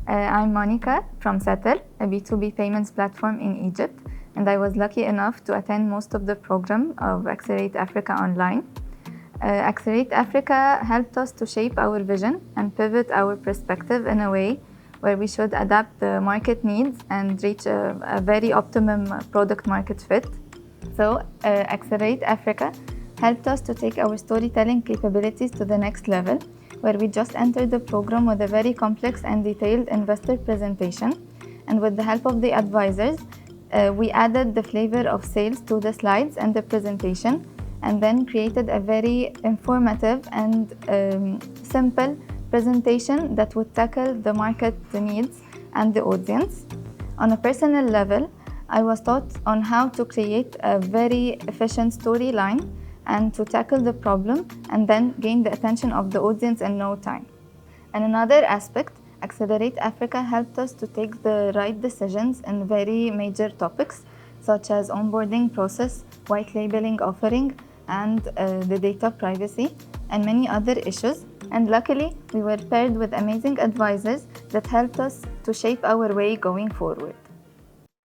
I'm Monica from Settle, a B2B payments platform in Egypt, and I was lucky enough to attend most of the program of Accelerate Africa online. Accelerate Africa helped us to shape our vision and pivot our perspective in a way where we should adapt the market needs and reach a very optimum product market fit. So, Accelerate Africa helped us to take our storytelling capabilities to the next level, where we just entered the program with a very complex and detailed investor presentation. And with the help of the advisors, we added the flavor of sales to the slides and the presentation, and then created a very informative and simple presentation that would tackle the market needs and the audience. On a personal level, I was taught on how to create a very efficient storyline and to tackle the problem and then gain the attention of the audience in no time. And another aspect, Accelerate Africa helped us to take the right decisions in very major topics such as onboarding process, white labeling offering, and the data privacy, and many other issues. And luckily, we were paired with amazing advisors that helped us to shape our way going forward.